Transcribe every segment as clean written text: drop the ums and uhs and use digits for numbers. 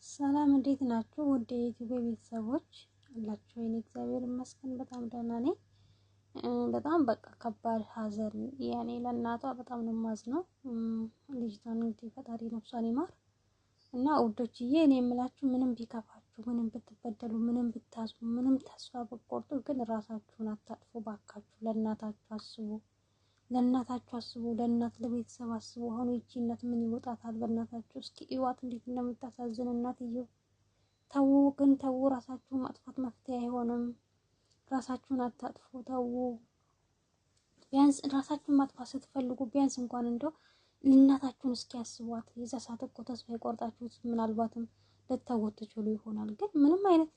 ሰላም እንዴት ናችሁ? ወደ ዩቲዩብ ቤተሰቦች አላችሁ ወይ? እግዚአብሔር ይመስገን በጣም ደህና ነኝ። በጣም በቃ ከባድ ሀዘን ያኔ ለእናቷ በጣም ነው የማዝነው። ልጅቷን እንግዲህ ፈጣሪ ነፍሷን ይማር እና ውዶችዬ እኔ የምላችሁ ምንም ቢከፋችሁ፣ ምንም ብትበደሉ፣ ምንም ብታዝኑ፣ ምንም ተስፋ ብትቆርጡ ግን ራሳችሁን አታጥፉ ባካችሁ። ለእናታችሁ አስቡ። ለእናታችሁ አስቡ። ለእናት ለቤተሰብ አስቡ። አሁን ይቺ እናት ምን ይወጣታል? በእናታችሁ እስኪ እዩዋት እንዴት እንደምታሳዝን እናትየው። ተው ግን ተው፣ ራሳችሁን ማጥፋት መፍትሄ አይሆንም። ራሳችሁን አታጥፉ፣ ተው። ቢያንስ ራሳችሁን ማጥፋት ስትፈልጉ ቢያንስ እንኳን እንደው እናታችሁን እስኪ ያስቧት። የዛ ሰዓት እኮ ተስፋ የቆርጣችሁት ምናልባትም ልትተውት ትችሉ ይሆናል። ግን ምንም አይነት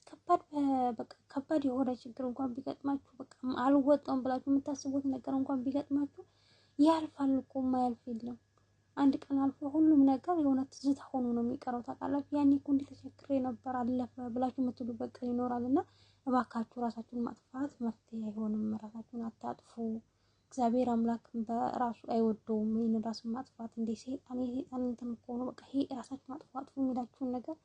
ከባድ የሆነ ችግር እንኳን ቢገጥማችሁ በቃ አልወጣውም ብላችሁ የምታስቡት ነገር እንኳን ቢገጥማችሁ ያልፋል እኮ፣ የማያልፍ የለም። አንድ ቀን አልፎ ሁሉም ነገር የሆነ ትዝታ ሆኖ ነው የሚቀረው። ታውቃላችሁ ያኔ እኮ እንዴት ተቸግሬ ነበር አለፈ ብላችሁ የምትሉበት ቀን ይኖራልና እባካችሁ ራሳችሁን ማጥፋት መፍትሄ አይሆንም። ራሳችሁን አታጥፉ። እግዚአብሔር አምላክ በራሱ አይወደውም ይሄን ራስን ማጥፋት። እንደ ሰይጣን እንትን እኮ ነው። በቃ ይሄ ራሳችሁን አጥፉ የሚላችሁን ነገር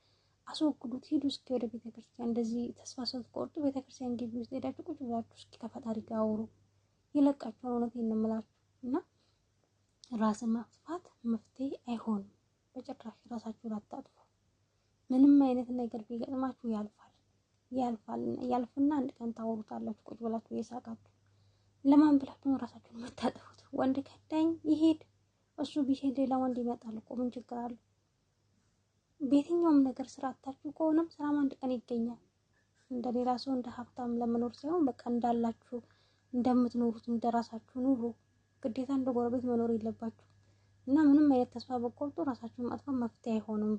አስወግዱት። ሂዱ እስኪ ወደ ቤተክርስቲያን። እንደዚህ ተስፋ ስትቆርጡ ቤተክርስቲያን ግቢ ውስጥ ሄዳችሁ ቁጭ ብላችሁ እስኪ ከፈጣሪ ጋር አውሩ። ይለቃችኋል። እውነቴን ነው የምላችሁ። እና ራስን ማጥፋት መፍትሄ አይሆንም በጭራሽ። ራሳችሁን አታጥፉ። ምንም አይነት ነገር ቢገጥማችሁ ያልፍና አንድ ቀን ታወሩታላችሁ ቁጭ ብላችሁ እየሳቃችሁ። ለማን ብላችሁ ነው ራሳችሁን የምታጠፉት? ወንድ ከዳኝ ይሄድ፣ እሱ ቢሄድ ሌላ ወንድ ይመጣል እኮ ምን ችግር አለ? በየትኛውም ነገር ስራ አታችሁ ከሆነም ስራም አንድ ቀን ይገኛል። እንደሌላ ሰው እንደ ሀብታም ለመኖር ሳይሆን በቃ እንዳላችሁ እንደምትኖሩት እንደራሳችሁ ኑሩ። ግዴታ እንደ ጎረቤት መኖር የለባችሁ። እና ምንም አይነት ተስፋ በቆርጡ ራሳችሁን ማጥፋት መፍትሄ አይሆንም።